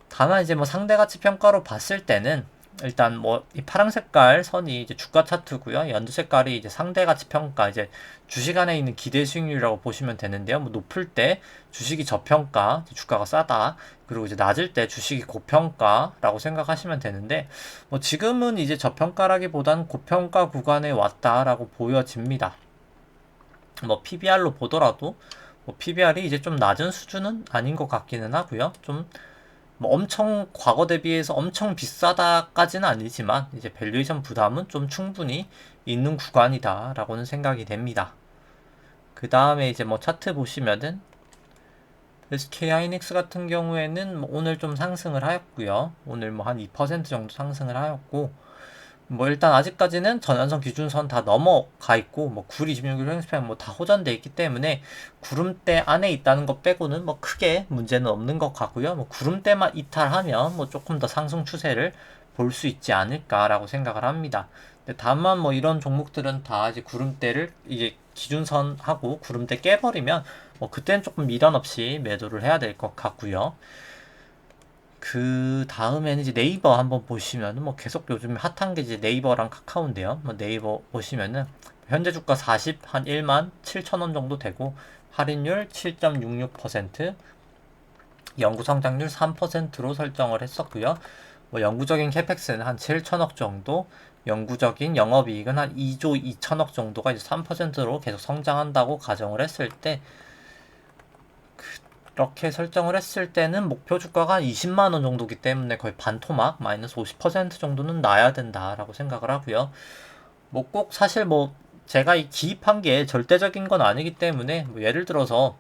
S1: 다만 이제 뭐 상대 가치 평가로 봤을 때는 일단 뭐 이 파란 색깔 선이 이제 주가 차트고요. 연두 색깔이 이제 상대 가치 평가, 이제 주식 안에 있는 기대 수익률이라고 보시면 되는데요. 뭐 높을 때 주식이 저평가, 주가가 싸다. 그리고 이제 낮을 때 주식이 고평가라고 생각하시면 되는데 뭐 지금은 이제 저평가라기보단 고평가 구간에 왔다라고 보여집니다. 뭐 PBR로 보더라도 뭐 PBR이 이제 좀 낮은 수준은 아닌 것 같기는 하고요. 좀 뭐 엄청 과거 대비해서 엄청 비싸다까지는 아니지만 이제 밸류에이션 부담은 좀 충분히 있는 구간이다라고는 생각이 됩니다. 그 다음에 이제 뭐 차트 보시면은 SK하이닉스 같은 경우에는 뭐 오늘 좀 상승을 하였고요. 오늘 뭐 한 2% 정도 상승을 하였고 뭐 일단 아직까지는 전환선 기준선 다 넘어가 있고 뭐 9일 26일 횡스팬 뭐 다 호전돼 있기 때문에 구름대 안에 있다는 것 빼고는 뭐 크게 문제는 없는 것 같고요. 뭐 구름대만 이탈하면 뭐 조금 더 상승 추세를 볼 수 있지 않을까라고 생각을 합니다. 근데 다만 뭐 이런 종목들은 다 이제 구름대를 이제 기준선하고 구름대 깨버리면 뭐 그때는 조금 미련 없이 매도를 해야 될 것 같고요. 그 다음에는 이제 네이버 한번 보시면은 뭐 계속 요즘 핫한 게 이제 네이버랑 카카오인데요. 뭐 네이버 보시면은 현재 주가 40, 한 1만 7천 원 정도 되고 할인율 7.66%, 연구 성장률 3%로 설정을 했었고요. 뭐 영구적인 캐펙스는 한 7천억 정도, 영구적인 영업이익은 한 2조 2천억 정도가 이제 3%로 계속 성장한다고 가정을 했을 때 이렇게 설정을 했을 때는 목표 주가가 20만원 정도기 때문에 거의 반토막 마이너스 50% 정도는 나야 된다라고 생각을 하고요. 뭐 꼭 사실 뭐 제가 이 기입한 게 절대적인 건 아니기 때문에 뭐 예를 들어서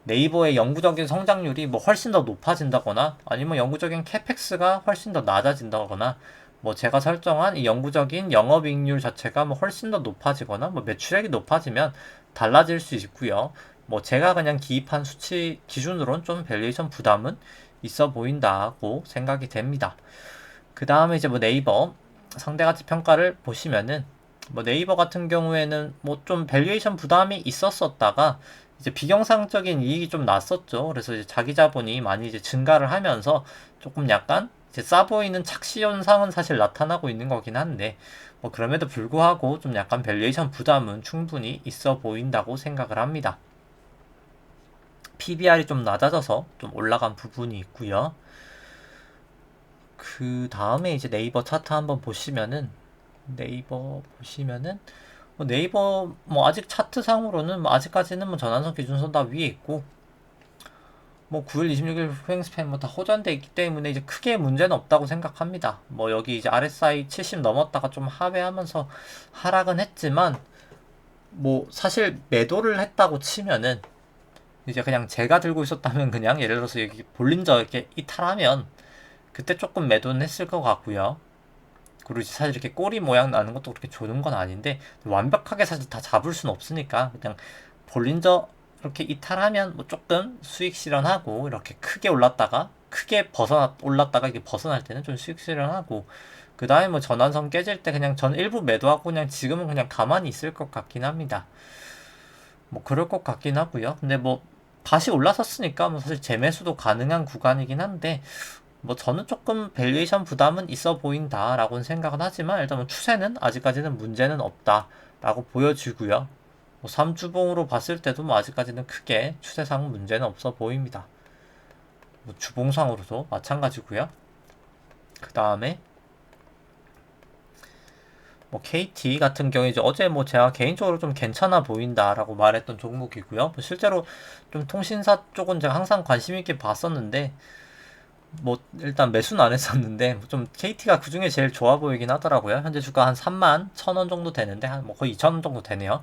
S1: 네이버의 영구적인 성장률이 뭐 훨씬 더 높아진다거나 아니면 영구적인 캐펙스가 훨씬 더 낮아진다거나 뭐 제가 설정한 이 영구적인 영업이익률 자체가 뭐 훨씬 더 높아지거나 뭐 매출액이 높아지면 달라질 수 있고요. 뭐 제가 그냥 기입한 수치 기준으로는 좀 밸류에이션 부담은 있어 보인다고 생각이 됩니다. 그 다음에 이제 뭐 네이버 상대가치 평가를 보시면은 뭐 네이버 같은 경우에는 뭐 좀 밸류에이션 부담이 있었었다가 이제 비경상적인 이익이 좀 났었죠. 그래서 이제 자기 자본이 많이 이제 증가를 하면서 조금 약간 이제 싸 보이는 착시 현상은 사실 나타나고 있는 거긴 한데 뭐 그럼에도 불구하고 좀 약간 밸류에이션 부담은 충분히 있어 보인다고 생각을 합니다. PBR이 좀 낮아져서 좀 올라간 부분이 있고요. 그 다음에 이제 네이버 차트 한번 보시면은 뭐 네이버 뭐 아직 차트 상으로는 뭐 아직까지는 뭐 전환선 기준선 다 위에 있고 뭐 9일 26일 후행스팬 뭐 다 호전돼 있기 때문에 이제 크게 문제는 없다고 생각합니다. 뭐 여기 이제 RSI 70 넘었다가 좀 하회하면서 하락은 했지만 뭐 사실 매도를 했다고 치면은 이제 그냥 제가 들고 있었다면 그냥 예를 들어서 여기 볼린저 이렇게 이탈하면 그때 조금 매도는 했을 것 같고요. 그리고 사실 이렇게 꼬리 모양 나는 것도 그렇게 좋은 건 아닌데 완벽하게 사실 다 잡을 수는 없으니까 그냥 볼린저 이렇게 이탈하면 뭐 조금 수익 실현하고 이렇게 크게 올랐다가 크게 올랐다가 이게 벗어날 때는 좀 수익 실현하고 그 다음에 뭐 전환선 깨질 때 그냥 전 일부 매도하고 그냥 지금은 그냥 가만히 있을 것 같긴 합니다. 뭐 그럴 것 같긴 하고요. 근데 뭐 다시 올라섰으니까 뭐 사실 재매수도 가능한 구간이긴 한데 뭐 저는 조금 밸류에이션 부담은 있어 보인다라고는 생각은 하지만 일단 뭐 추세는 아직까지는 문제는 없다라고 보여지고요. 뭐 3주봉으로 봤을 때도 뭐 아직까지는 크게 추세상 문제는 없어 보입니다. 뭐 주봉상으로도 마찬가지고요. 그 다음에 뭐 KT 같은 경우에 이제 어제 뭐 제가 개인적으로 좀 괜찮아 보인다라고 말했던 종목이고요. 뭐 실제로 좀 통신사 쪽은 제가 항상 관심 있게 봤었는데 뭐 일단 매수는 안 했었는데 좀 KT가 그중에 제일 좋아 보이긴 하더라고요. 현재 주가 한 3만 1,000원 정도 되는데 한 뭐 거의 2,000원 정도 되네요.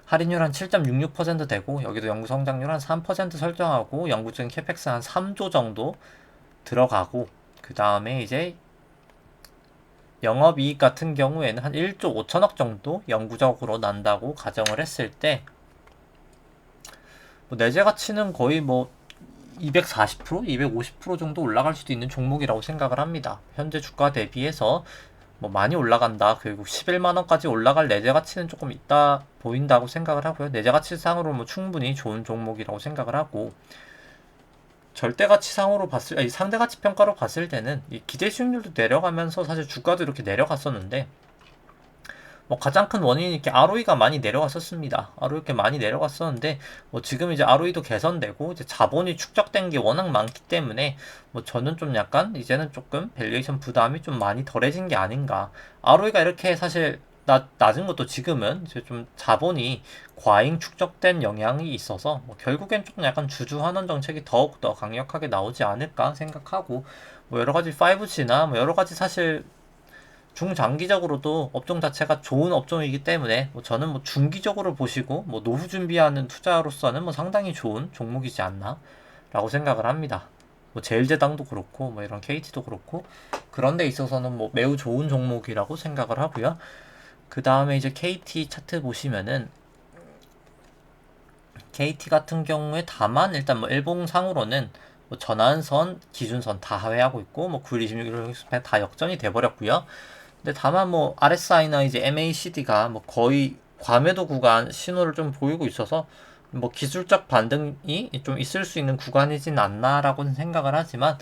S1: 할인율 한 7.66% 되고 여기도 연구 성장률 한 3% 설정하고 영구적인 캐펙스 한 3조 정도 들어가고 그 다음에 이제 영업이익 같은 경우에는 한 1조 5천억 정도 영구적으로 난다고 가정을 했을 때 뭐 내재 가치는 거의 뭐 240%, 250% 정도 올라갈 수도 있는 종목이라고 생각을 합니다. 현재 주가 대비해서 뭐 많이 올라간다. 그리고 11만 원까지 올라갈 내재 가치는 조금 있다 보인다고 생각을 하고요. 내재 가치상으로 뭐 충분히 좋은 종목이라고 생각을 하고 절대 가치상으로 봤을 아니 상대 가치 평가로 봤을 때는 이 기대 수익률도 내려가면서 사실 주가도 이렇게 내려갔었는데 뭐 가장 큰 원인이 이렇게 ROE가 많이 내려갔었습니다. ROE 이렇게 많이 내려갔었는데 뭐 지금 이제 ROE도 개선되고 이제 자본이 축적된 게 워낙 많기 때문에 뭐 저는 좀 약간 이제는 조금 밸류에이션 부담이 좀 많이 덜해진 게 아닌가. ROE가 이렇게 사실 낮은 것도 지금은 이제 좀 자본이 과잉 축적된 영향이 있어서 뭐 결국엔 조금 약간 주주환원 정책이 더욱더 강력하게 나오지 않을까 생각하고 뭐 여러 가지 5G나 뭐 여러 가지 사실 중장기적으로도 업종 자체가 좋은 업종이기 때문에 뭐 저는 뭐 중기적으로 보시고 뭐 노후 준비하는 투자로서는 뭐 상당히 좋은 종목이지 않나 라고 생각을 합니다. 뭐 제일제당도 그렇고 뭐 이런 KT도 그렇고 그런 데 있어서는 뭐 매우 좋은 종목이라고 생각을 하고요. 그 다음에 이제 KT 차트 보시면은 KT 같은 경우에 다만 일단 뭐 일봉상으로는 뭐 전환선, 기준선 다 하회하고 있고 뭐 9일 26일 다 역전이 돼버렸고요. 근데 다만 뭐 RSI나 이제 MACD가 뭐 거의 과매도 구간 신호를 좀 보이고 있어서 뭐 기술적 반등이 좀 있을 수 있는 구간이진 않나라고는 생각을 하지만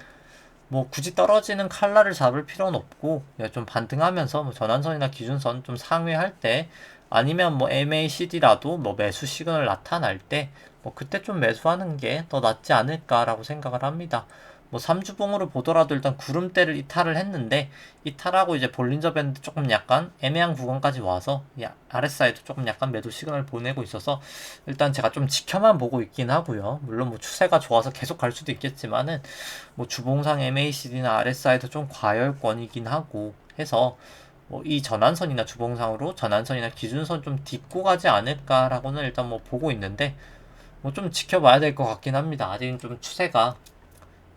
S1: 뭐 굳이 떨어지는 칼날을 잡을 필요는 없고 좀 반등하면서 뭐 전환선이나 기준선 좀 상회할 때 아니면 뭐 MACD라도 뭐 매수 시그널 나타날 때 뭐 그때 좀 매수하는 게 더 낫지 않을까라고 생각을 합니다. 뭐 3주봉으로 보더라도 일단 구름대를 이탈을 했는데 이탈하고 이제 볼린저 밴드 조금 약간 애매한 구간까지 와서 RSI도 조금 약간 매도 시그널 보내고 있어서 일단 제가 좀 지켜만 보고 있긴 하고요. 물론 뭐 추세가 좋아서 계속 갈 수도 있겠지만은 뭐 주봉상 MACD나 RSI도 좀 과열권이긴 하고 해서 뭐 이 전환선이나 주봉상으로 전환선이나 기준선 좀 딛고 가지 않을까라고는 일단 뭐 보고 있는데 뭐 좀 지켜봐야 될 것 같긴 합니다. 아직은 좀 추세가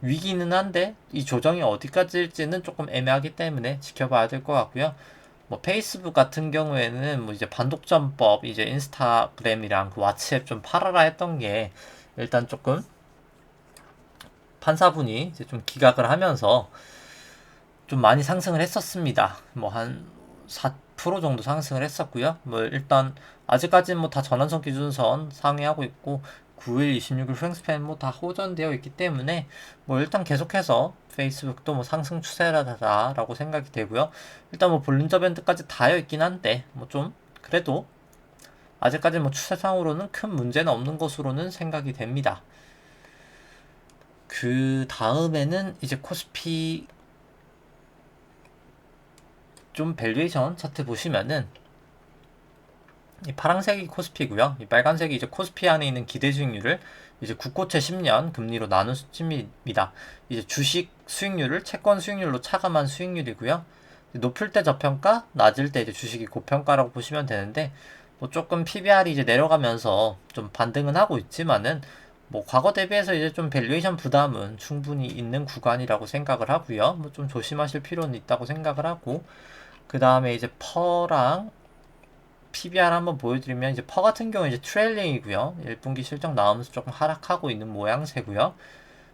S1: 위기는 한데 이 조정이 어디까지일지는 조금 애매하기 때문에 지켜봐야 될 것 같고요. 뭐 페이스북 같은 경우에는 뭐 이제 반독점법 이제 인스타그램이랑 그 왓츠앱 좀 팔아라 했던 게 일단 조금 판사분이 이제 좀 기각을 하면서 좀 많이 상승을 했었습니다. 뭐 한 4% 정도 상승을 했었고요. 뭐 일단 아직까지는 뭐 다 전환선 기준선 상회하고 있고 9일, 26일 후행스팬 뭐 다 호전되어 있기 때문에 뭐 일단 계속해서 페이스북도 뭐 상승 추세라고 생각이 되고요. 일단 뭐 볼린저 밴드까지 닿여 있긴 한데 뭐 좀 그래도 아직까지 뭐 추세상으로는 큰 문제는 없는 것으로는 생각이 됩니다. 그 다음에는 이제 코스피 좀 밸류에이션 차트 보시면은 이 파란색이 코스피고요. 이 빨간색이 이제 코스피 안에 있는 기대 수익률을 이제 국고채 10년 금리로 나눈 수치입니다. 이제 주식 수익률을 채권 수익률로 차감한 수익률이고요. 높을 때 저평가, 낮을 때 이제 주식이 고평가라고 보시면 되는데 뭐 조금 PBR이 이제 내려가면서 좀 반등은 하고 있지만은 뭐 과거 대비해서 이제 좀 밸류에이션 부담은 충분히 있는 구간이라고 생각을 하고요. 뭐 좀 조심하실 필요는 있다고 생각을 하고 그 다음에 이제 퍼랑 PBR 한번 보여드리면 이제 퍼 같은 경우 이제 트레일링이고요. 1분기 실적 나오면서 조금 하락하고 있는 모양새고요.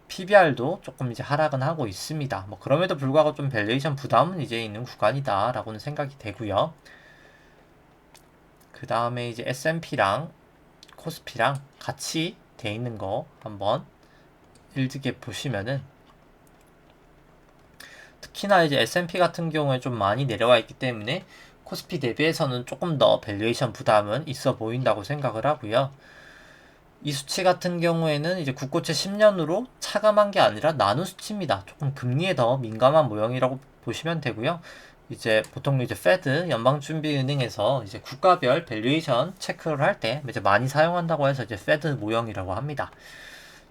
S1: PBR도 조금 이제 하락은 하고 있습니다. 뭐 그럼에도 불구하고 좀 밸류에이션 부담은 이제 있는 구간이다라고는 생각이 되고요. 그 다음에 이제 S&P랑 코스피랑 같이 돼 있는 거 한번 일찍이 보시면은, 특히나 이제 S&P 같은 경우에 좀 많이 내려와 있기 때문에 코스피 대비해서는 조금 더 밸류에이션 부담은 있어 보인다고 생각을 하고요. 이 수치 같은 경우에는 이제 국고채 10년으로 차감한 게 아니라 나누 수치입니다. 조금 금리에 더 민감한 모형이라고 보시면 되고요. 이제 보통 이제 페드 연방준비은행에서 이제 국가별 밸류에이션 체크를 할 때 이제 많이 사용한다고 해서 이제 페드 모형이라고 합니다.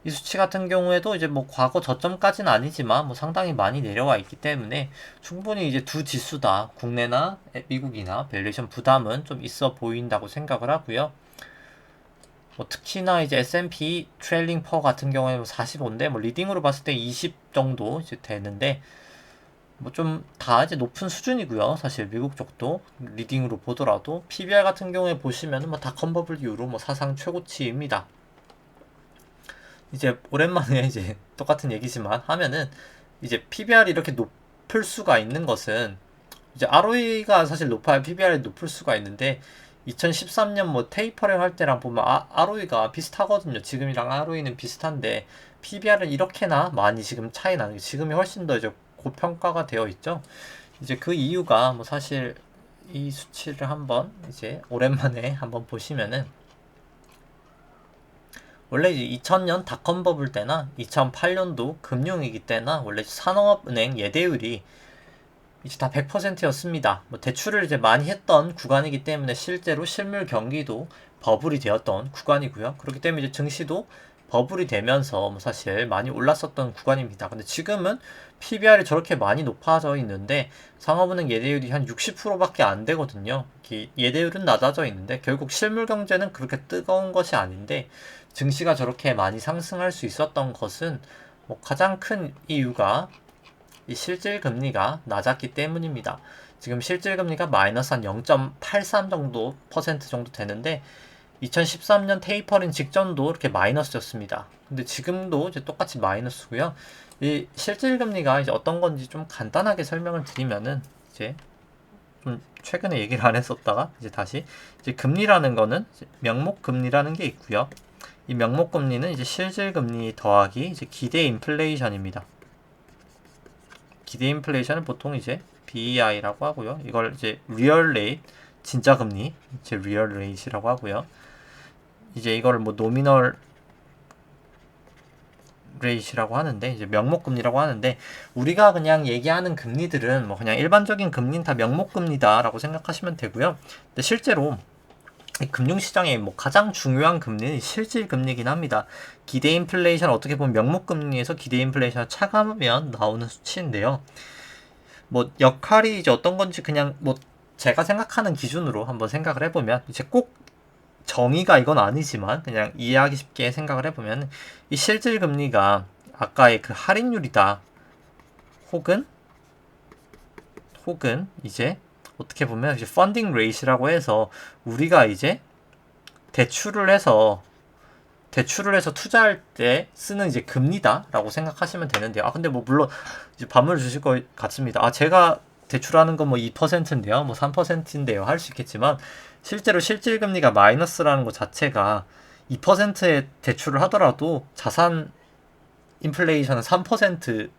S1: 이 수치 같은 경우에도 이제 뭐 과거 저점까지는 아니지만 뭐 상당히 많이 내려와 있기 때문에 충분히 이제 두 지수 다 국내나 미국이나 밸류에이션 부담은 좀 있어 보인다고 생각을 하고요. 뭐 특히나 이제 S&P 트레일링 퍼 같은 경우에는 45인데 뭐 리딩으로 봤을 때 20 정도 이제 되는데, 뭐 좀 다 이제 높은 수준이고요. 사실 미국 쪽도 리딩으로 보더라도 PBR 같은 경우에 보시면은 뭐 다 컨버블 이후로 뭐 사상 최고치입니다. 이제 오랜만에 이제 똑같은 얘기지만 하면은, 이제 PBR이 이렇게 높을 수가 있는 것은 이제 ROE가 사실 높아야 PBR이 높을 수가 있는데, 2013년 뭐 테이퍼링 할 때랑 보면 ROE가 비슷하거든요. 지금이랑 ROE는 비슷한데 PBR은 이렇게나 많이 지금 차이 나는 게, 지금이 훨씬 더 이제 고평가가 되어 있죠. 이제 그 이유가 뭐 사실 이 수치를 한번 이제 오랜만에 한번 보시면은, 원래 이제 2000년 닷컴 버블 때나 2008년도 금융위기 때나 원래 산업은행 예대율이 이제 다 100%였습니다. 뭐 대출을 이제 많이 했던 구간이기 때문에 실제로 실물 경기도 버블이 되었던 구간이고요. 그렇기 때문에 이제 증시도 버블이 되면서 뭐 사실 많이 올랐었던 구간입니다. 근데 지금은 PBR이 저렇게 많이 높아져 있는데 상업은행 예대율이 한 60%밖에 안 되거든요. 예대율은 낮아져 있는데 결국 실물 경제는 그렇게 뜨거운 것이 아닌데, 증시가 저렇게 많이 상승할 수 있었던 것은 뭐 가장 큰 이유가 이 실질 금리가 낮았기 때문입니다. 지금 실질 금리가 마이너스 한 0.83 정도 퍼센트 정도 되는데 2013년 테이퍼링 직전도 이렇게 마이너스였습니다. 근데 지금도 이제 똑같이 마이너스고요. 이 실질 금리가 이제 어떤 건지 좀 간단하게 설명을 드리면은, 이제 좀 최근에 얘기를 안 했었다가 이제 다시, 이제 금리라는 거는 이제 명목 금리라는 게 있고요. 이 명목 금리는 이제 실질 금리 더하기 이제 기대 인플레이션입니다. 기대 인플레이션은 보통 이제 BEI라고 하고요. 이걸 이제 리얼 레이트, 진짜 금리, 이제 리얼 레이트라고 하고요. 이제 이거를 뭐 노미널 레이트라고 하는데, 이제 명목 금리라고 하는데, 우리가 그냥 얘기하는 금리들은 뭐 그냥 일반적인 금리는 다 명목 금리다라고 생각하시면 되고요. 근데 실제로 금융시장의 뭐 가장 중요한 금리는 실질 금리긴 합니다. 기대 인플레이션, 어떻게 보면 명목 금리에서 기대 인플레이션을 차감하면 나오는 수치인데요. 뭐 역할이 이제 어떤 건지 그냥 뭐 제가 생각하는 기준으로 한번 생각을 해보면, 이제 꼭 정의가 이건 아니지만 그냥 이해하기 쉽게 생각을 해보면, 이 실질 금리가 아까의 그 할인율이다, 혹은 이제 어떻게 보면 이제 펀딩 레이트라고 해서 우리가 이제 대출을 해서 투자할 때 쓰는 이제 금리다라고 생각하시면 되는데요. 근데 뭐 물론 이제 반문을 주실 것 같습니다. 제가 대출하는 건 뭐 2%인데요, 뭐 3%인데요 할 수 있겠지만, 실제로 실질 금리가 마이너스라는 것 자체가 2%의 대출을 하더라도 자산 인플레이션은 3%,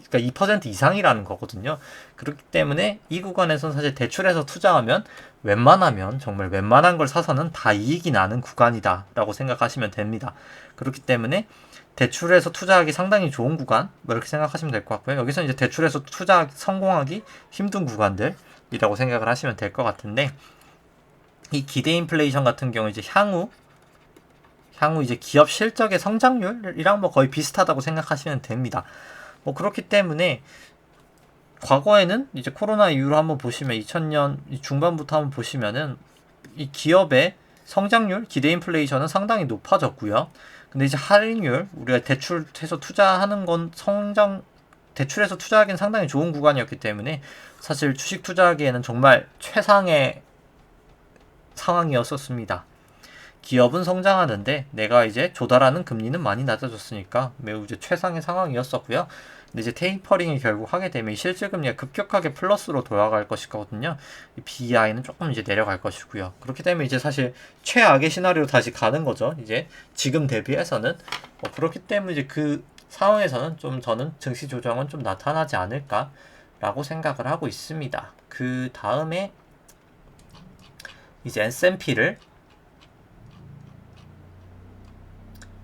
S1: 그러니까 2% 이상이라는 거거든요. 그렇기 때문에 이 구간에서는 사실 대출해서 투자하면 웬만하면, 정말 웬만한 걸 사서는 다 이익이 나는 구간이다 라고 생각하시면 됩니다. 그렇기 때문에 대출해서 투자하기 상당히 좋은 구간, 뭐 이렇게 생각하시면 될 것 같고요. 여기서 이제 대출해서 투자 성공하기 힘든 구간들이라고 생각을 하시면 될 것 같은데, 이 기대 인플레이션 같은 경우 이제 향후 이제 기업 실적의 성장률이랑 뭐 거의 비슷하다고 생각하시면 됩니다. 뭐 그렇기 때문에 과거에는 이제 코로나 이후로 한번 보시면 2000년 중반부터 한번 보시면은 이 기업의 성장률, 기대 인플레이션은 상당히 높아졌고요. 근데 이제 할인율, 우리가 대출해서 투자하는 건 대출해서 투자하기는 상당히 좋은 구간이었기 때문에 사실 주식 투자하기에는 정말 최상의 상황이었었습니다. 기업은 성장하는데 내가 이제 조달하는 금리는 많이 낮아졌으니까 매우 이제 최상의 상황이었었고요. 근데 이제 테이퍼링이 결국 하게 되면 실질금리가 급격하게 플러스로 돌아갈 것이거든요. BI는 조금 이제 내려갈 것이고요. 그렇게 되면 이제 사실 최악의 시나리오로 다시 가는 거죠. 이제 지금 대비해서는 그렇기 때문에 이제 그 상황에서는 좀 저는 증시 조정은 좀 나타나지 않을까라고 생각을 하고 있습니다. 그 다음에 이제 S&P를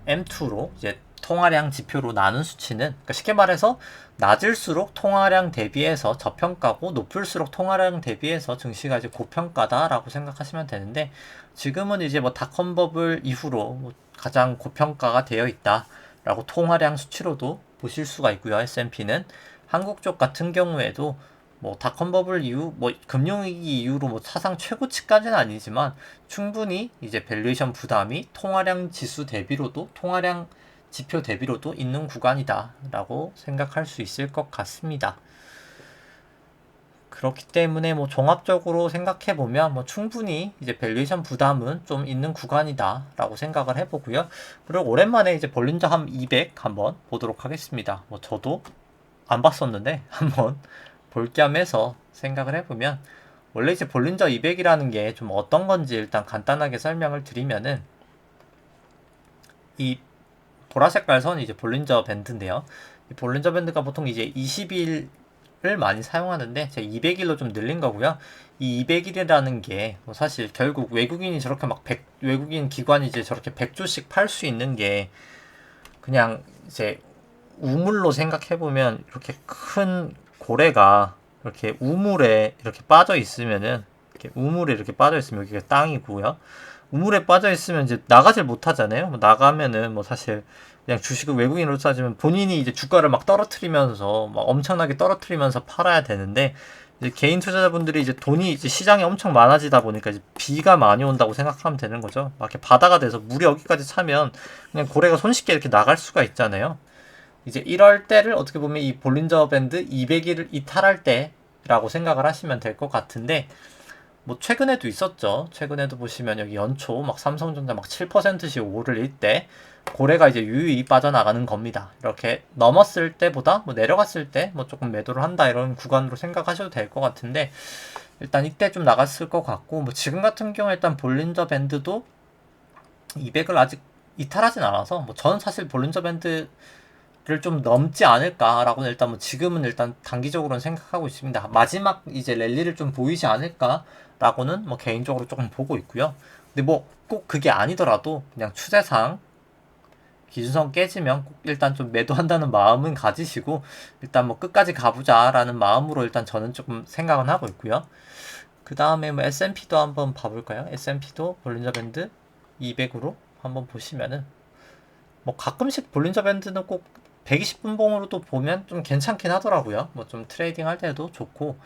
S1: M2로 이제 통화량 지표로 나눈 수치는, 그러니까 쉽게 말해서 낮을수록 통화량 대비해서 저평가고 높을수록 통화량 대비해서 증시가 이제 고평가다라고 생각하시면 되는데, 지금은 이제 뭐 닷컴 버블 이후로 뭐 가장 고평가가 되어 있다라고 통화량 수치로도 보실 수가 있고요. S&P는 한국 쪽 같은 경우에도 뭐 닷컴 버블 이후 뭐 금융위기 이후로 뭐 사상 최고치까지는 아니지만 충분히 이제 밸류에이션 부담이 통화량 지수 대비로도 통화량 지표 대비로도 있는 구간이다 라고 생각할 수 있을 것 같습니다. 그렇기 때문에 뭐 종합적으로 생각해 보면 뭐 충분히 이제 밸류에이션 부담은 좀 있는 구간이다 라고 생각을 해보고요. 그리고 오랜만에 이제 볼린저 함 200 한번 보도록 하겠습니다. 뭐 저도 안 봤었는데 한번 볼 겸 해서 생각을 해보면, 원래 이제 볼린저 200이라는 게 좀 어떤 건지 일단 간단하게 설명을 드리면은, 이 보라색깔 선이 이제 볼린저 밴드인데요. 이 볼린저 밴드가 보통 이제 20일을 많이 사용하는데 제가 200일로 좀 늘린 거고요. 이 200일이라는 게 뭐 사실 결국 외국인이 저렇게 막 외국인 기관이 이제 저렇게 100주씩 팔 수 있는 게 그냥 이제 우물로 생각해보면, 이렇게 큰 고래가 이렇게 우물에 이렇게 빠져 있으면은, 이렇게 우물에 이렇게 빠져 있으면 여기가 땅이고요. 우물에 빠져 있으면 이제 나가질 못하잖아요. 뭐 나가면은 뭐 사실 그냥 주식을 외국인으로 따지면 본인이 이제 주가를 막 떨어뜨리면서 막 엄청나게 떨어뜨리면서 팔아야 되는데, 이제 개인 투자자분들이 이제 돈이 이제 시장에 엄청 많아지다 보니까 이제 비가 많이 온다고 생각하면 되는 거죠. 막 이렇게 바다가 돼서 물이 여기까지 차면 그냥 고래가 손쉽게 이렇게 나갈 수가 있잖아요. 이제 이럴 때를 어떻게 보면 이 볼린저 밴드 200일을 이탈할 때라고 생각을 하시면 될 것 같은데, 뭐 최근에도 있었죠. 최근에도 보시면 여기 연초 막 삼성전자 막 7%씩 오를 때 고래가 이제 유유히 빠져나가는 겁니다. 이렇게 넘었을 때보다 뭐 내려갔을 때 뭐 조금 매도를 한다 이런 구간으로 생각하셔도 될 것 같은데, 일단 이때 좀 나갔을 것 같고, 뭐 지금 같은 경우에 일단 볼린저 밴드도 200을 아직 이탈하진 않아서 뭐 저는 사실 볼린저 밴드 를 좀 넘지 않을까라고는 일단 뭐 지금은 일단 단기적으로는 생각하고 있습니다. 마지막 이제 랠리를 좀 보이지 않을까라고는 뭐 개인적으로 조금 보고 있고요. 근데 뭐 꼭 그게 아니더라도 그냥 추세상 기준선 깨지면 꼭 일단 좀 매도한다는 마음은 가지시고, 일단 뭐 끝까지 가보자라는 마음으로 일단 저는 조금 생각은 하고 있고요. 그 다음에 뭐 S&P도 한번 봐볼까요? S&P도 볼린저 밴드 200으로 한번 보시면은, 뭐 가끔씩 볼린저 밴드는 꼭 120분봉으로도 보면 좀 괜찮긴 하더라고요. 뭐 좀 트레이딩 할 때도 좋고,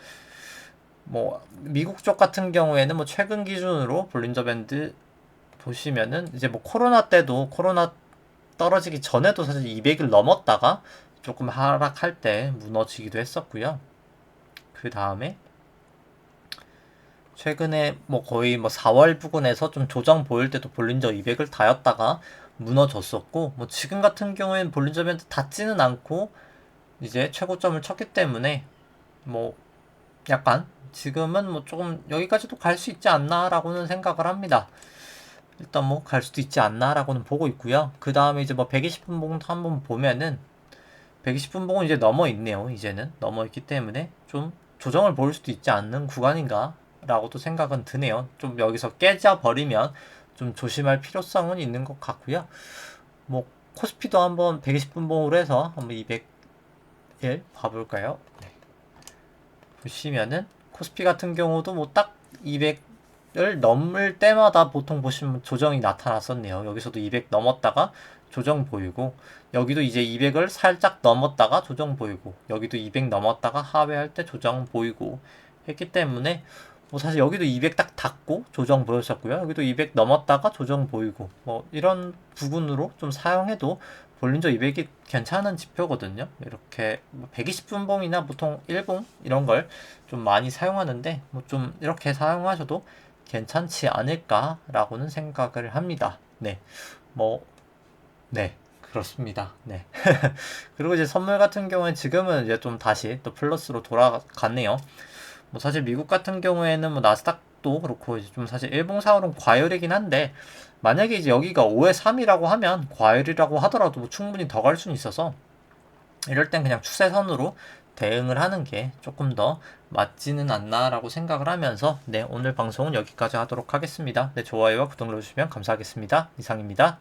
S1: 뭐 미국 쪽 같은 경우에는 뭐 최근 기준으로 볼린저 밴드 보시면은 이제 뭐 코로나 때도, 코로나 떨어지기 전에도 사실 200일 넘었다가 조금 하락할 때 무너지기도 했었고요. 그 다음에 최근에 뭐 거의 뭐 4월 부근에서 좀 조정 보일 때도 볼린저 200을 닿았다가 무너졌었고, 뭐 지금 같은 경우에는 볼린저 밴드 닿지는 않고 이제 최고점을 쳤기 때문에 뭐 약간 지금은 뭐 조금 여기까지도 갈 수 있지 않나라고는 생각을 합니다. 일단 뭐 갈 수도 있지 않나라고는 보고 있고요. 그 다음에 이제 뭐 120분봉도 한번 보면은 120분봉은 이제 넘어 있네요. 이제는 넘어 있기 때문에 좀 조정을 볼 수도 있지 않는 구간인가 라고도 생각은 드네요. 좀 여기서 깨져 버리면 좀 조심할 필요성은 있는 것 같고요. 뭐 코스피도 한번 120분봉으로 해서 한번 200일 봐볼까요? 네. 보시면은 코스피 같은 경우도 뭐 딱 200을 넘을 때마다 보통 보시면 조정이 나타났었네요. 여기서도 200 넘었다가 조정 보이고, 여기도 이제 200을 살짝 넘었다가 조정 보이고, 여기도 200 넘었다가 하회할 때 조정 보이고 했기 때문에 뭐 사실 여기도 200 딱 닫고 조정 보였었고요. 여기도 200 넘었다가 조정 보이고, 뭐 이런 부분으로 좀 사용해도 볼린저 200이 괜찮은 지표거든요. 이렇게 120분봉이나 보통 1봉 이런 걸 좀 많이 사용하는데, 뭐 좀 이렇게 사용하셔도 괜찮지 않을까라고는 생각을 합니다. 네. 뭐 네. 그렇습니다. 네. 그리고 이제 선물 같은 경우에 지금은 이제 좀 다시 또 플러스로 돌아갔네요. 뭐 사실 미국 같은 경우에는 뭐 나스닥도 그렇고 이제 좀 사실 일봉상으로는 과열이긴 한데 만약에 이제 여기가 5의 3이라고 하면 과열이라고 하더라도 뭐 충분히 더 갈 수는 있어서 이럴 땐 그냥 추세선으로 대응을 하는 게 조금 더 맞지는 않나라고 생각을 하면서 네, 오늘 방송은 여기까지 하도록 하겠습니다. 네, 좋아요와 구독 눌러주시면 감사하겠습니다. 이상입니다.